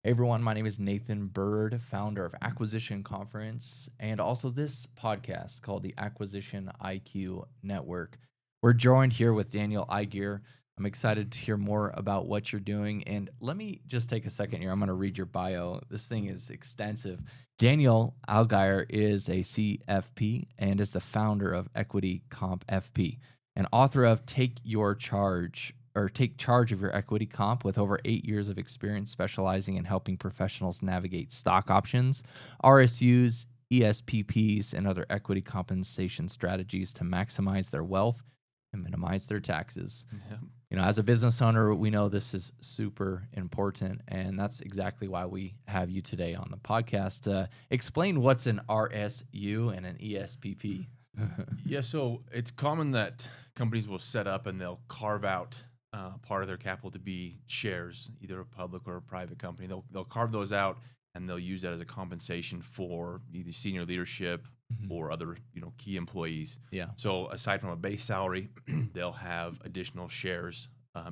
Hey everyone, my name is Nathan Byrd, founder of Acquisition Conference, and also this podcast called the Acquisition IQ Network. We're joined here with Daniel Allgaier. I'm excited to hear more about what you're doing. And let me just take a second here. I'm going to read your bio. This thing is extensive. Daniel Allgaier is a CFP and is the founder of Equity Comp FP, and author of Take Charge of Your Equity Comp, with over 8 years of experience specializing in helping professionals navigate stock options, RSUs, ESPPs, and other equity compensation strategies to maximize their wealth and minimize their taxes. Yeah. As a business owner, we know this is super important, and that's exactly why we have you today on the podcast. Explain what's an RSU and an ESPP. Yeah, so it's common that companies will set up and they'll carve out part of their capital to be shares, either a public or a private company. They'll carve those out and they'll use that as a compensation for either senior leadership or other key employees. Yeah. So aside from a base salary, they'll have additional shares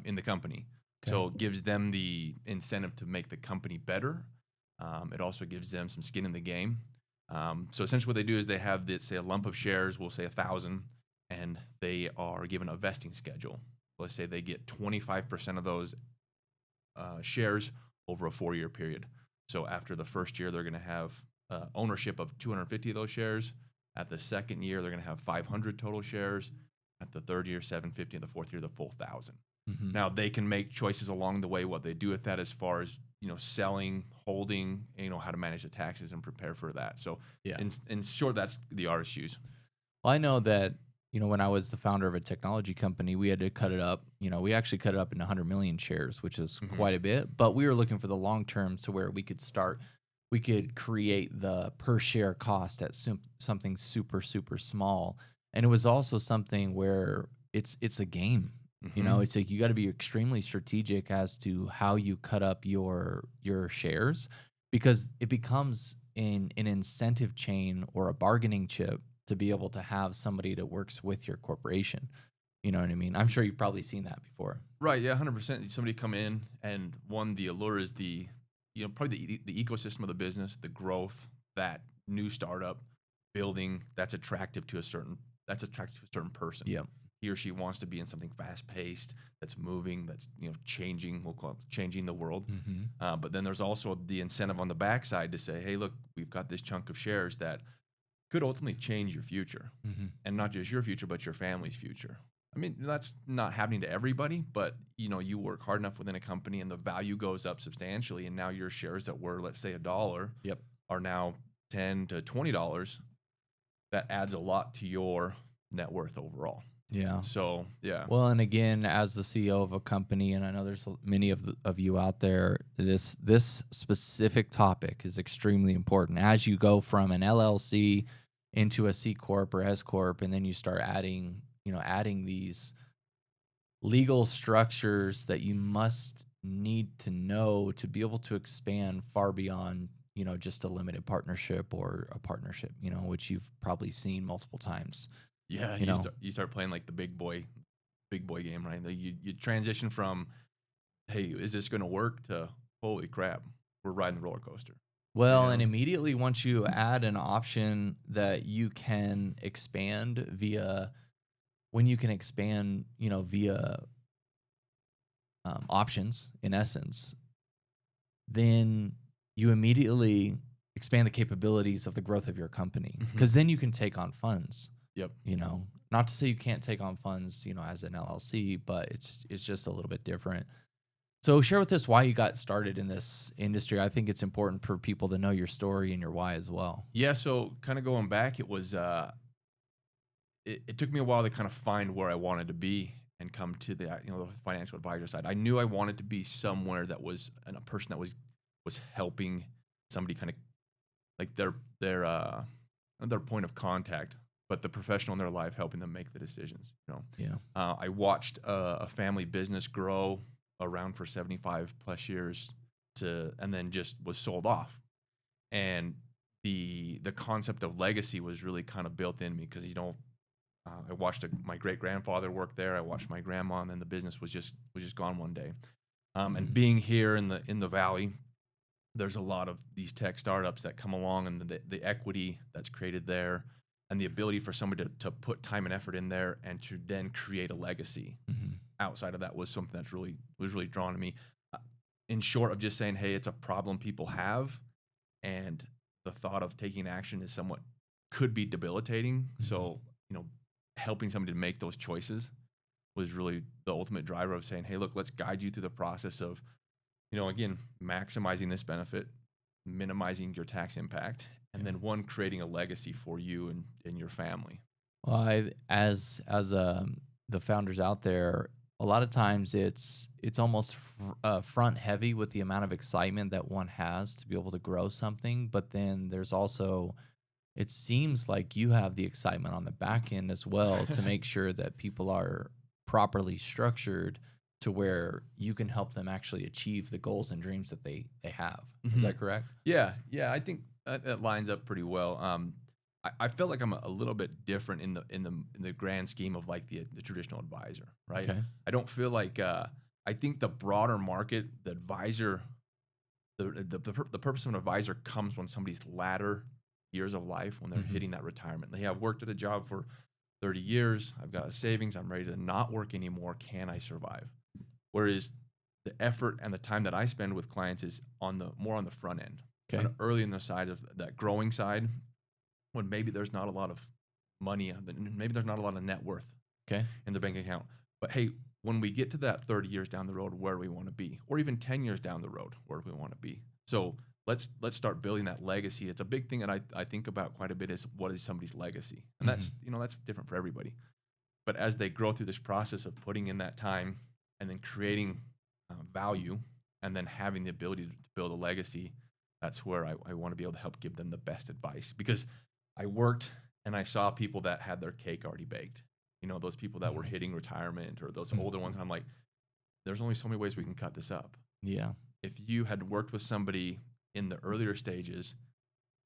in the company. Okay. So it gives them the incentive to make the company better. It also gives them some skin in the game. So essentially what they do is they have, say, a lump of shares, we'll say 1,000, and they are given a vesting schedule. Let's say they get 25% of those shares over a 4-year period. So after the first year, they're going to have ownership of 250 of those shares. At the second year, they're going to have 500 total shares. At the third year, 750. And the fourth year, the full 1,000. Now, they can make choices along the way what they do with that, as far as selling, holding, how to manage the taxes and prepare for that. So Yeah. in short, that's the RSUs. Well, I know that, when I was the founder of a technology company, we had to cut it up. We actually cut it up into 100 million shares, which is quite a bit. But we were looking for the long term, to where we could create the per share cost at something super, super small. And it was also something where it's a game. It's like you got to be extremely strategic as to how you cut up your shares, because it becomes an incentive chain or a bargaining chip to be able to have somebody that works with your corporation. You know what I mean? I'm sure you've probably seen that before. Right. Yeah. 100%. Somebody come in, and the allure is probably the ecosystem of the business, the growth, that new startup building that's attractive to a certain person. Yep. He or she wants to be in something fast paced, that's moving, that's changing. We'll call it changing the world. But then there's also the incentive on the backside to say, hey, look, we've got this chunk of shares that could ultimately change your future, and not just your future, but your family's future. I mean, that's not happening to everybody, but you work hard enough within a company and the value goes up substantially, and now your shares that were, let's say, $1, Yep. are now $10 to $20. That adds a lot to your net worth overall. Yeah. So, yeah. Well, and again, as the CEO of a company, and I know there's many of you out there, this specific topic is extremely important. As you go from an LLC into a C corp or S corp, and then you start adding these legal structures that you must need to know to be able to expand far beyond just a limited partnership or a partnership, which you've probably seen multiple times. Yeah, you start playing like the big boy game, right? You transition from, hey, is this going to work, to, holy crap, we're riding the roller coaster. Well, and immediately once you add an option that you can expand via options, in essence, then you immediately expand the capabilities of the growth of your company, because then you can take on funds. Yep. Not to say you can't take on funds, as an LLC, but it's just a little bit different. So share with us why you got started in this industry. I think it's important for people to know your story and your why as well. Yeah. So kind of going back, it was, it took me a while to kind of find where I wanted to be and come to the financial advisor side. I knew I wanted to be somewhere that was a person that was helping somebody, kind of like their point of contact, but the professional in their life, helping them make the decisions. Yeah. I watched a family business grow around for 75 plus years and then just was sold off. And the concept of legacy was really kind of built in me, because I watched my great grandfather work there. I watched my grandma, and then the business was just gone one day. And being here in the valley, there's a lot of these tech startups that come along, and the equity that's created there, and the ability for somebody to put time and effort in there and to then create a legacy outside of that was something that's really drawn to me. Uh, In short, of just saying, hey, it's a problem people have, and the thought of taking action is somewhat could be debilitating. So, helping somebody to make those choices was really the ultimate driver of saying, hey, look, let's guide you through the process of, again, maximizing this benefit, minimizing your tax impact, and then creating a legacy for you and your family. Well, as the founders out there, a lot of times it's almost front heavy with the amount of excitement that one has to be able to grow something, but then there's also, it seems like you have the excitement on the back end as well to make sure that people are properly structured to where you can help them actually achieve the goals and dreams that they have. Is that correct? Yeah, I think that lines up pretty well. I feel like I'm a little bit different in the grand scheme of like the traditional advisor, right? Okay. I don't feel like I think the broader market, the advisor, the purpose of an advisor comes when somebody's latter years of life, when they're hitting that retirement. They have worked at a job for 30 years. I've got a savings. I'm ready to not work anymore. Can I survive? Whereas the effort and the time that I spend with clients is more on the front end, Okay. early in the side of that growing side, when maybe there's not a lot of money, maybe there's not a lot of net worth Okay. in the bank account. But hey, when we get to that 30 years down the road, where do we want to be? Or even 10 years down the road, where do we want to be? So let's start building that legacy. It's a big thing that I think about quite a bit, is what is somebody's legacy? And that's different for everybody. But as they grow through this process of putting in that time and then creating value and then having the ability to build a legacy, that's where I want to be able to help give them the best advice. Because I worked and I saw people that had their cake already baked. Those people that were hitting retirement, or those older ones. I'm like, there's only so many ways we can cut this up. Yeah. If you had worked with somebody in the earlier stages,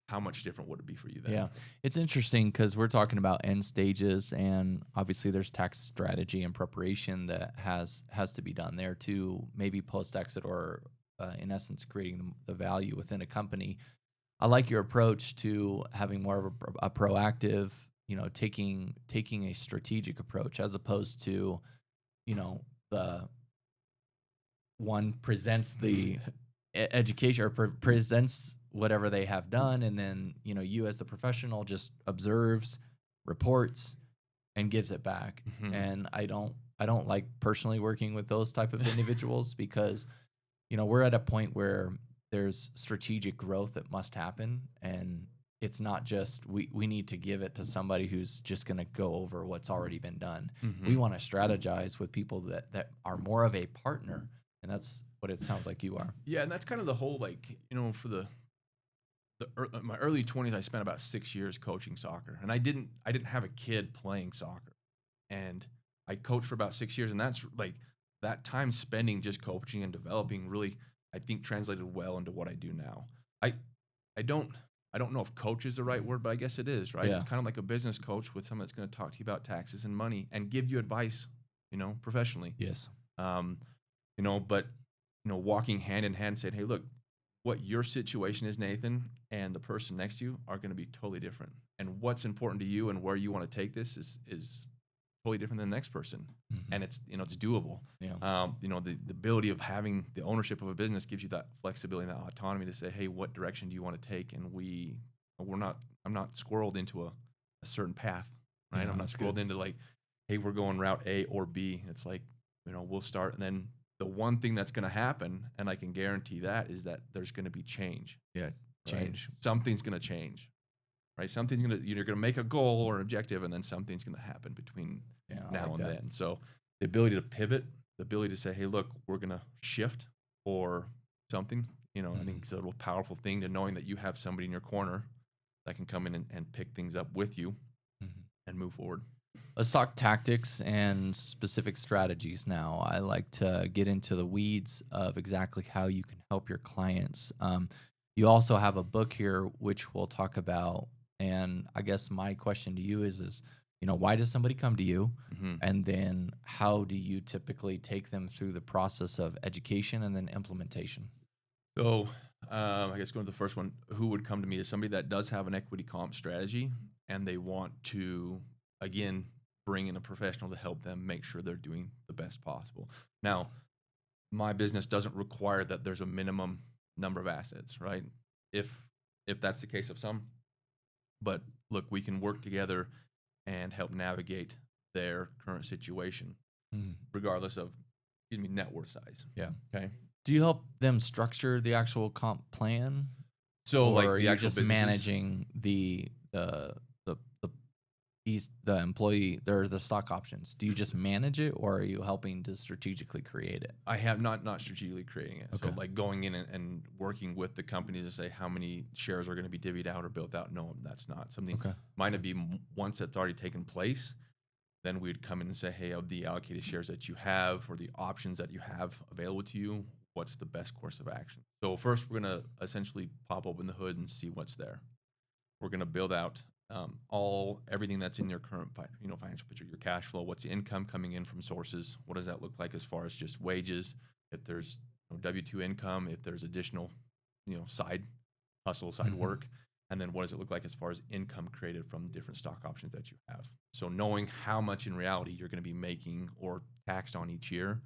how much different would it be for you then? Yeah. It's interesting because we're talking about end stages, and obviously there's tax strategy and preparation that has to be done there too, maybe post-exit, or in essence creating the value within a company. I like your approach to having more of a proactive, taking a strategic approach, as opposed to, the one presents the education, or presents whatever they have done, and then you as the professional just observes, reports, and gives it back. And I don't like personally working with those type of individuals, because we're at a point where there's strategic growth that must happen, and it's not just we need to give it to somebody who's just going to go over what's already been done. We want to strategize with people that are more of a partner, and that's what it sounds like you are. Yeah, and that's kind of the whole, like, for my early 20s, I spent about 6 years coaching soccer, and I didn't have a kid playing soccer, and I coached for about 6 years, and that's like that time spending just coaching and developing really, I think, translated well into what I do now. I don't know if coach is the right word, but I guess it is, right? Yeah. It's kind of like a business coach with someone that's going to talk to you about taxes and money and give you advice, professionally. Yes. But walking hand in hand, saying, hey, look, what your situation is, Nathan, and the person next to you are going to be totally different. And what's important to you and where you want to take this is totally different than the next person. And it's, it's doable. Yeah. The ability of having the ownership of a business gives you that flexibility and that autonomy to say, hey, what direction do you want to take? And I'm not squirreled into a certain path, right? Yeah, I'm not squirreled into like, hey, we're going route A or B. It's like, we'll start, and then the one thing that's going to happen, and I can guarantee that, is that there's going to be change. Yeah. Change. Right? Something's going to change, right? You're going to make a goal or an objective, and then something's going to happen between now and then. So the ability to pivot, the ability to say, hey, look, we're going to shift or something, I think it's a real powerful thing, to knowing that you have somebody in your corner that can come in and pick things up with you and move forward. Let's talk tactics and specific strategies now. I like to get into the weeds of exactly how you can help your clients. You also have a book here, which we'll talk about. And I guess my question to you is why does somebody come to you? And then how do you typically take them through the process of education and then implementation? So I guess going to the first one, who would come to me is somebody that does have an equity comp strategy and they want to, again, bring in a professional to help them make sure they're doing the best possible. Now, my business doesn't require that there's a minimum number of assets, right? If that's the case of some, but look, we can work together and help navigate their current situation, regardless of, net worth size. Yeah. Okay. Do you help them structure the actual comp plan? So, or like are the you actual just businesses, managing the employee or the stock options? Do you just manage it, or are you helping to strategically create it? I have not strategically creating it. So, Okay. like going in and working with the companies to say how many shares are going to be divvied out or built out. No, that's not something. Okay. Mine would be once that's already taken place. Then we'd come in and say, hey, of the allocated shares that you have or the options that you have available to you, what's the best course of action? So first, we're going to essentially pop open the hood and see what's there. We're going to build out everything that's in your current financial picture, your cash flow. What's the income coming in from sources? What does that look like as far as just wages? If there's W-2 income, if there's additional side hustle, side work, and then what does it look like as far as income created from different stock options that you have? So knowing how much in reality you're going to be making or taxed on each year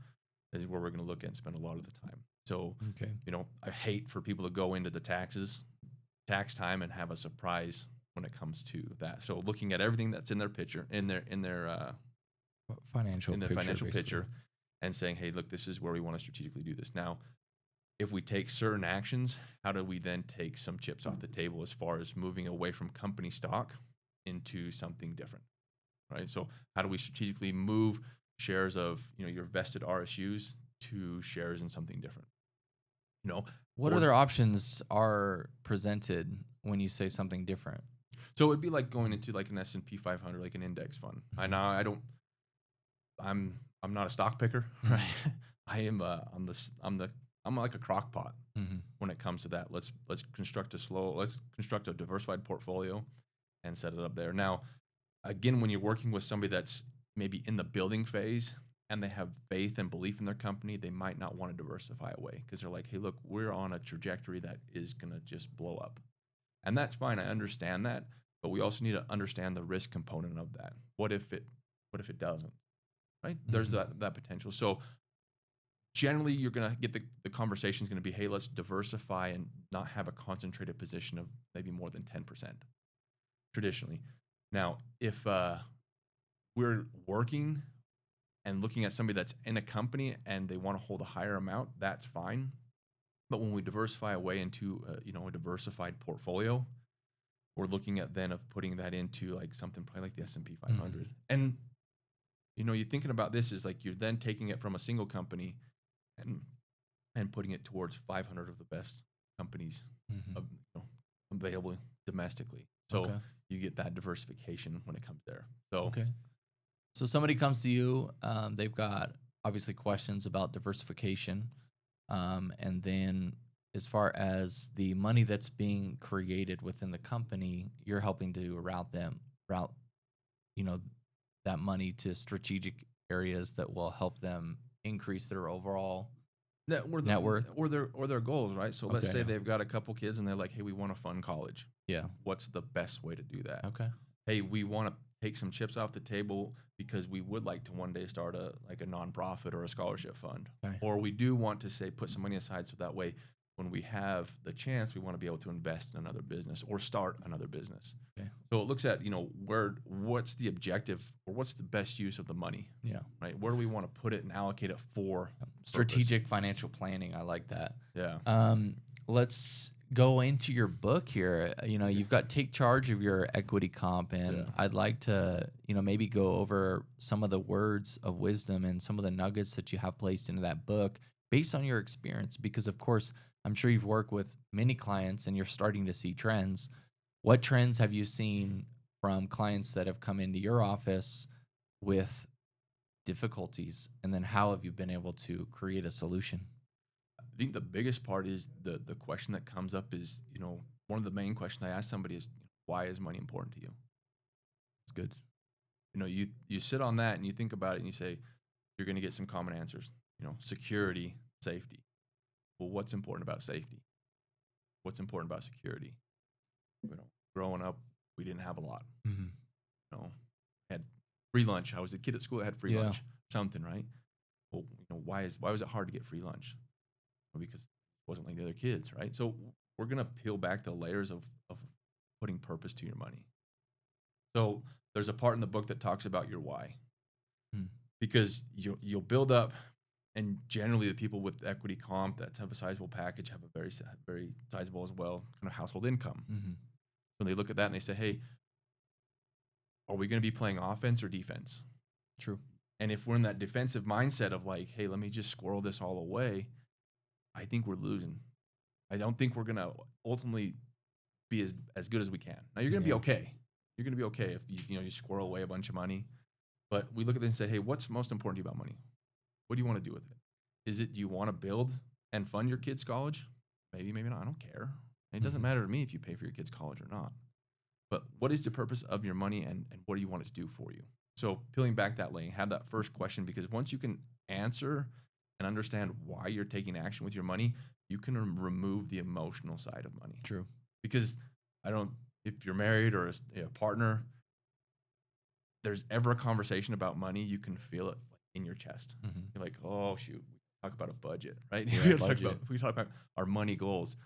is where we're going to look at and spend a lot of the time. So, Okay. I hate for people to go into the tax time and have a surprise when it comes to that. So looking at everything that's in their picture, in their Financial financial basically. picture, and saying, hey, look, this is where we want to strategically do this. Now, if we take certain actions, how do we then take some chips off the table as far as moving away from company stock into something different, right? So how do we strategically move shares of your vested RSUs to shares in something different? What or- other options are presented when you say something different? So it'd be like going into like an S&P 500, like an index fund. I'm not a stock picker, right? I'm like a crock pot when it comes to that. Let's construct a diversified portfolio and set it up there. Now, again, when you're working with somebody that's maybe in the building phase and they have faith and belief in their company, they might not want to diversify away because they're like, hey, look, we're on a trajectory that is going to just blow up. And that's fine. I understand that. But we also need to understand the risk component of that. What if it doesn't? Right? There's that potential. So generally, you're going to get the conversation is going to be, hey, let's diversify and not have a concentrated position of maybe more than 10% traditionally. Now, if we're working and looking at somebody that's in a company and they want to hold a higher amount, that's fine. But when we diversify away into a diversified portfolio, we're looking at then of putting that into like something probably like the S&P 500. And you're thinking about this is like you're then taking it from a single company and putting it towards 500 of the best companies available domestically. So you get that diversification when it comes there. So So somebody comes to you, they've got obviously questions about diversification, and then as far as the money that's being created within the company, you're helping to route that money to strategic areas that will help them increase their overall net worth or their goals, right? So let's Okay, say yeah. they've got a couple kids and they're like, hey, we want to fund college. Yeah. What's the best way to do that? Okay. Hey, we want to take some chips off the table because we would like to one day start a nonprofit or a scholarship fund. Okay. Or we do want to say put some money aside so that way when we have the chance, we want to be able to invest in another business or start another business. Okay. So it looks at, what's the objective or what's the best use of the money? Yeah. Right? Where do we want to put it and allocate it for? Strategic financial planning. I like that. Yeah. Let's go into your book here. You've got Take Charge of Your Equity Comp, and I'd like to, maybe go over some of the words of wisdom and some of the nuggets that you have placed into that book based on your experience, because of course, I'm sure you've worked with many clients and you're starting to see trends. What trends have you seen from clients that have come into your office with difficulties, and then how have you been able to create a solution? I think the biggest part is the question that comes up is, one of the main questions I ask somebody is, why is money important to you? It's good. You sit on that and you think about it and you say, you're going to get some common answers, security, safety. Well, what's important about safety? what's important about security. Growing up, we didn't have a lot. Mm-hmm. Had free lunch. I was a kid at school that had free Yeah. lunch. Something, right? Well, why was it hard to get free lunch? Well, because it wasn't like the other kids, right? So we're gonna peel back the layers of putting purpose to your money. So there's a part in the book that talks about your why, because you'll build up, and generally the people with equity comp that have a sizable package have a very sizable as well kind of household income. Mm-hmm. When they look at that and they say, hey, are we going to be playing offense or defense? True. And if we're in that defensive mindset of like, hey, let me just squirrel this all away, I think we're losing. I don't think we're going to ultimately be as good as we can. Now, you're going to be okay. You're going to be okay if you squirrel away a bunch of money. But we look at this and say, hey, what's most important to you about money? What do you want to do with it? Do you want to build and fund your kid's college? Maybe, maybe not. I don't care. It doesn't matter to me if you pay for your kid's college or not. But what is the purpose of your money, and what do you want it to do for you? So peeling back that lane, have that first question, because once you can answer and understand why you're taking action with your money, you can remove the emotional side of money. True. Because if you're married or a partner, there's ever a conversation about money, you can feel it in your chest. Mm-hmm. You're like, oh shoot, we talk about a budget, right? Yeah, we talk about our money goals,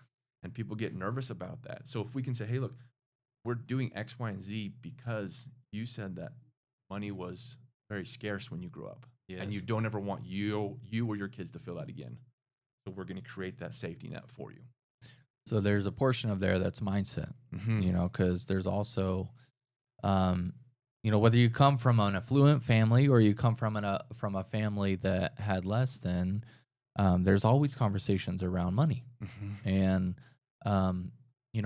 and people get nervous about that. So if we can say, hey, look, we're doing X, Y, and Z because you said that money was very scarce when you grew up. Yes. And you don't ever want you or your kids to feel that again. So we're going to create that safety net for you. So there's a portion of there that's mindset, because there's also, whether you come from an affluent family or you come from a family that had less than, there's always conversations around money. Mm-hmm. And,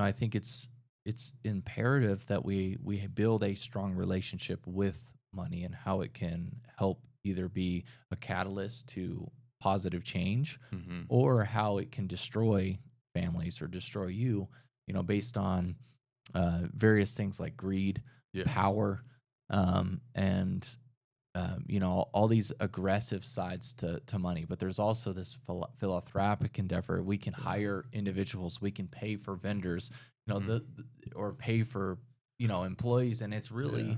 I think it's imperative that we build a strong relationship with money and how it can help either be a catalyst to positive change, mm-hmm. or how it can destroy families or destroy you, based on various things like greed, power, and all these aggressive sides to money. But there's also this philanthropic endeavor. We can hire individuals, we can pay for vendors, or pay for employees, and it's really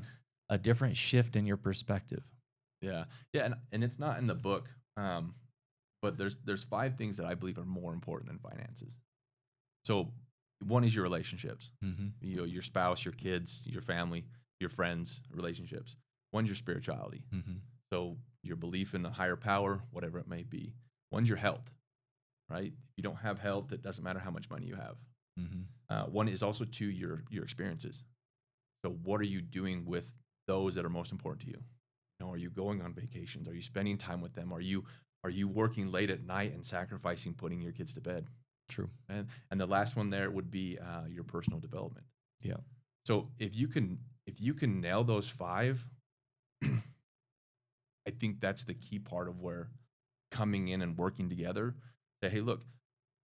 a different shift in your perspective. And it's not in the book, but there's 5 things that I believe are more important than finances. So one is your relationships, mm-hmm. Your spouse, your kids, your family, your friends, relationships. One's your spirituality, mm-hmm. so your belief in a higher power, whatever it may be. One's your health, right? If you don't have health, it doesn't matter how much money you have. Mm-hmm. One is also to your experiences. So what are you doing with those that are most important to you? Are you going on vacations? Are you spending time with them? Are you working late at night and sacrificing putting your kids to bed? True. And the last one there would be your personal development. Yeah. So if you can nail those 5, I think that's the key part of where coming in and working together. Say, hey, look,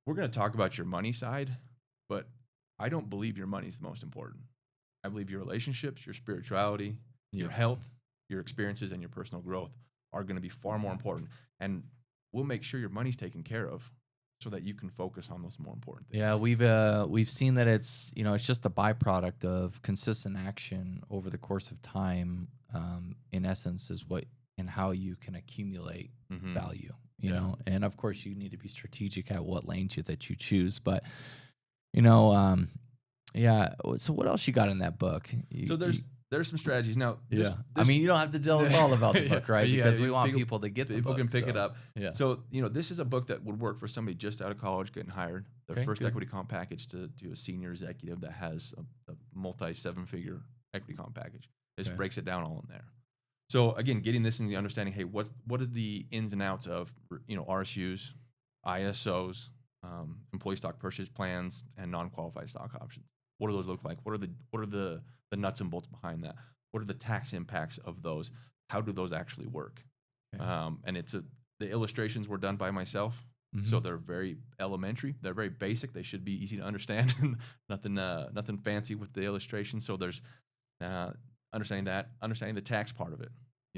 we're going to talk about your money side, but I don't believe your money is the most important. I believe your relationships, your spirituality, your health, your experiences, and your personal growth are going to be far more important. And we'll make sure your money's taken care of so that you can focus on those more important things. Yeah, we've seen that it's just a byproduct of consistent action over the course of time. In essence, is what and how you can accumulate mm-hmm. value. You know, and of course you need to be strategic at what lanes that you choose. But So what else you got in that book? There's some strategies now. This, you don't have to tell us all about the book, right? Because we want people to get the book. People can pick it up. Yeah. So this is a book that would work for somebody just out of college getting hired. Their first equity comp package to a senior executive that has a multi 7-figure equity comp package. It just breaks it down all in there. So again, getting this in the understanding, hey, what are the ins and outs of RSUs, ISOs, employee stock purchase plans, and non-qualified stock options? What do those look like? What are the nuts and bolts behind that? What are the tax impacts of those? How do those actually work? Okay. And the illustrations were done by myself, mm-hmm. so they're very elementary. They're very basic. They should be easy to understand. nothing fancy with the illustrations. So there's understanding the tax part of it.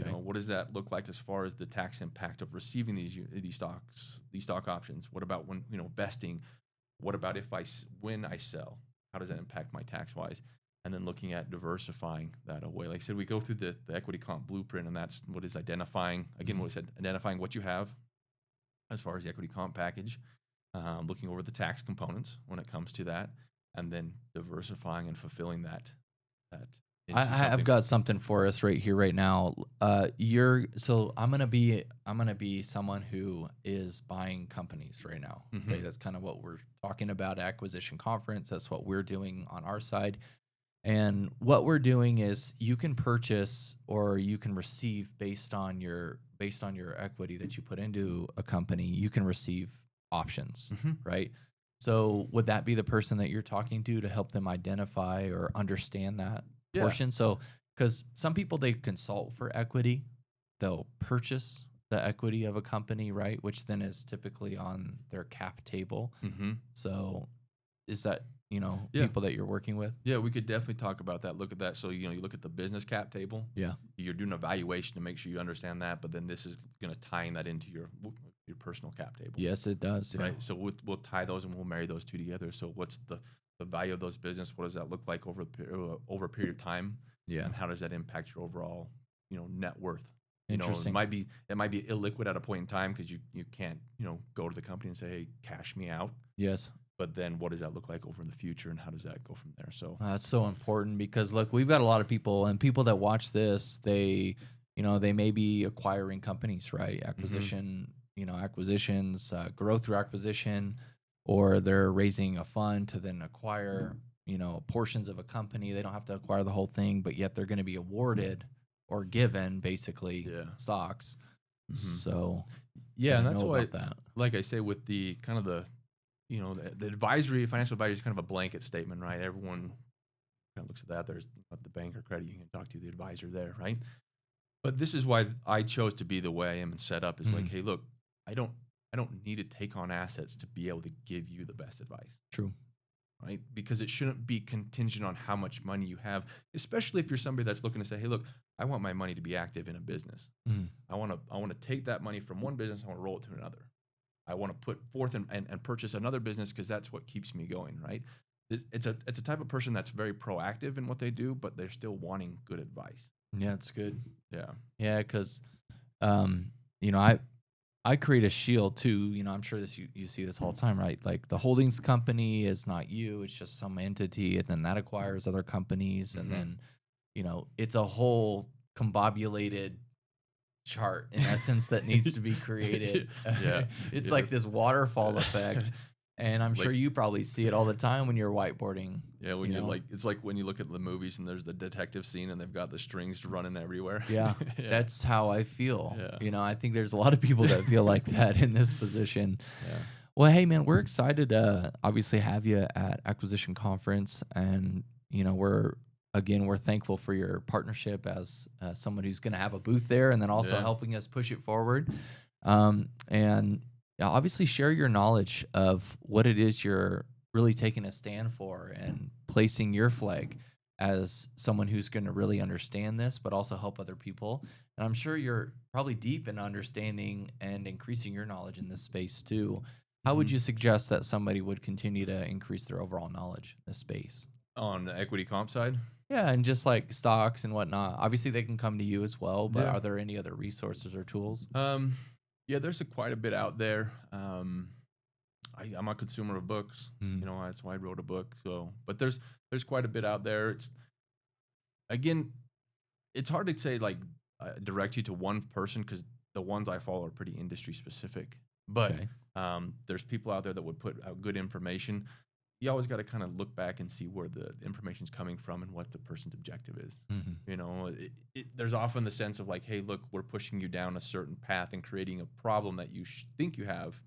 What does that look like as far as the tax impact of receiving these stock options? What about when vesting? what about if when I sell, how does that impact my tax wise? And then looking at diversifying that away. Like I said, we go through the equity comp blueprint, and that's what is identifying, again, what I said, identifying what you have as far as the equity comp package, looking over the tax components when it comes to that, and then diversifying and fulfilling that into I've something. got something for us right here, right now. I'm gonna be someone who is buying companies right now. Mhm. Okay, that's kind of what we're talking about. Acquisition conference. That's what we're doing on our side. And what we're doing is you can purchase or you can receive based on your equity that you put into a company. You can receive options, Mhm. right? So would that be the person that you're talking to help them identify or understand that Yeah. portion? So because some people, they consult for equity, they'll purchase the equity of a company, right? Which then is typically on their cap table. Mm-hmm. So is that, Yeah. people that you're working with? Yeah, we could definitely talk about that. Look at that. So, you look at the business cap table. Yeah. You're doing an evaluation to make sure you understand that, but then this is going to tying that into your personal cap table. Yes, it does. Yeah. Right. So we'll tie those and we'll marry those two together. So what's the value of those business? What does that look like over a period of time? Yeah. And how does that impact your overall, net worth? Interesting. It might be illiquid at a point in time because you can't, go to the company and say, hey, cash me out. Yes. But then what does that look like over in the future, and how does that go from there? So That's so important because look, we've got a lot of people that watch this. They may be acquiring companies, right? Acquisitions, growth through acquisition, or they're raising a fund to then acquire, portions of a company. They don't have to acquire the whole thing, but yet they're going to be awarded or given basically stocks. So yeah, and that's know why, about that. like I say, with the kind of the financial advisory is kind of a blanket statement, right? Everyone kind of looks at that. There's the bank or credit union, talk to the advisor there, right? But this is why I chose to be the way I am and set up. Is like, hey, look, I don't need to take on assets to be able to give you the best advice. True. Right? Because it shouldn't be contingent on how much money you have, especially if you're somebody that's looking to say, hey, look, I want my money to be active in a business. I want to take that money from one business, I want to roll it to another. I want to put forth and purchase another business because that's what keeps me going, right? It's a type of person that's very proactive in what they do, but they're still wanting good advice. Yeah, it's good. Yeah. Yeah, because I create a shield too. I'm sure you see this all the time, right? Like the holdings company is not you; it's just some entity, and then that acquires other companies, and then it's a whole combobulated chart in essence that needs to be created. Yeah. It's like this waterfall effect. And I'm sure you probably see it all the time when you're whiteboarding. Yeah, when it's like when you look at the movies and there's the detective scene and they've got the strings running everywhere. Yeah, that's how I feel. Yeah. I think there's a lot of people that feel like that in this position. Yeah. Well, hey man, we're excited to obviously have you at Acquisition Conference, and we're thankful for your partnership as someone who's going to have a booth there, and then also helping us push it forward. And obviously share your knowledge of what it is you're really taking a stand for and placing your flag as someone who's going to really understand this, but also help other people. And I'm sure you're probably deep in understanding and increasing your knowledge in this space too. How would you suggest that somebody would continue to increase their overall knowledge in this space? On the equity comp side? Yeah, and just like stocks and whatnot. Obviously, they can come to you as well, but are there any other resources or tools? Yeah, there's quite a bit out there. I'm a consumer of books. That's why I wrote a book. So, but there's quite a bit out there. It's hard to say direct you to one person because the ones I follow are pretty industry specific. But there's people out there that would put out good information. You always got to kind of look back and see where the information's coming from and what the person's objective is. There's often the sense of like, hey, look, we're pushing you down a certain path and creating a problem that you think you have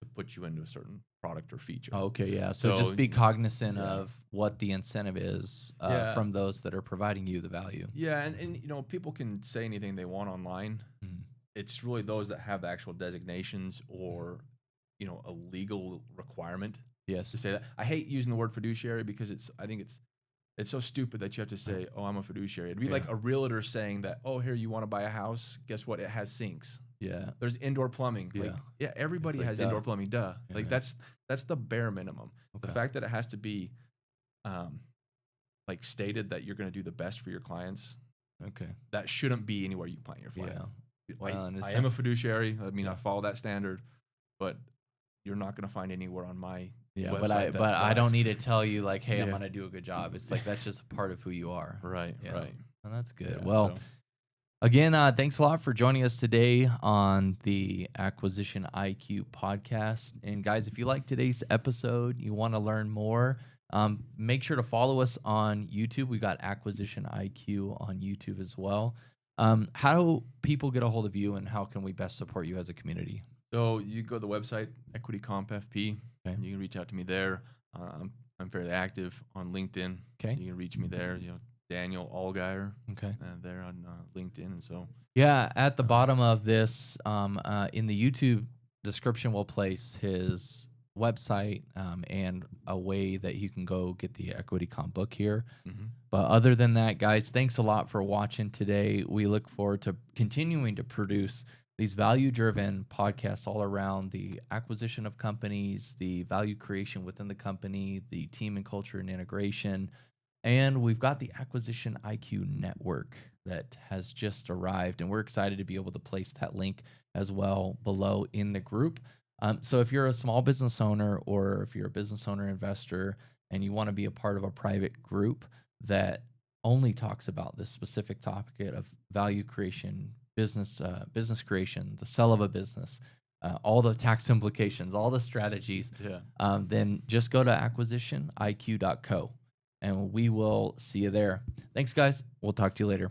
to put you into a certain product or feature. Okay, yeah. So just be cognizant of what the incentive is from those that are providing you the value. Yeah, and people can say anything they want online. It's really those that have the actual designations or a legal requirement. Yes. To say that. I hate using the word fiduciary because I think it's so stupid that you have to say, oh, I'm a fiduciary. It'd be like a realtor saying that, oh, here, you want to buy a house? Guess what? It has sinks. Yeah. There's indoor plumbing. Like, Yeah. everybody like, has duh. indoor plumbing. Duh. Yeah, Like, yeah. that's the bare minimum. The Okay. fact that it has to be, like, stated that you're going to do the best for your clients, Okay. that shouldn't be anywhere you plant your flag. Yeah. Well, and I it's am not- a fiduciary. I mean, Yeah. I follow that standard, but you're not going to find anywhere on my Yeah, website but I don't need to tell you like, hey, I'm Yeah. gonna do a good job. It's like that's just a part of who you are. Right, Yeah. right. And that's good. Yeah, Well, so- again, thanks a lot for joining us today on the Acquisition IQ podcast. And guys, if you like today's episode, you want to learn more, make sure to follow us on YouTube. We got Acquisition IQ on YouTube as well. How do people get a hold of you, and how can we best support you as a community? So you go to the website, Equity Comp FP. Okay. You can reach out to me there. I'm fairly active on LinkedIn. Okay. You can reach me there. Daniel Allgaier. Okay. There on LinkedIn, and so. Yeah, at the bottom of this, in the YouTube description, we'll place his website and a way that you can go get the Equity Comp book here. Mm-hmm. But other than that, guys, thanks a lot for watching today. We look forward to continuing to produce these value-driven podcasts all around the acquisition of companies, the value creation within the company, the team and culture and integration. And we've got the Acquisition IQ Network that has just arrived, and we're excited to be able to place that link as well below in the group. So if you're a small business owner, or if you're a business owner investor and you want to be a part of a private group that only talks about this specific topic of value creation, business creation, the sell of a business, all the tax implications, all the strategies, then just go to acquisitioniq.co and we will see you there. Thanks, guys. We'll talk to you later.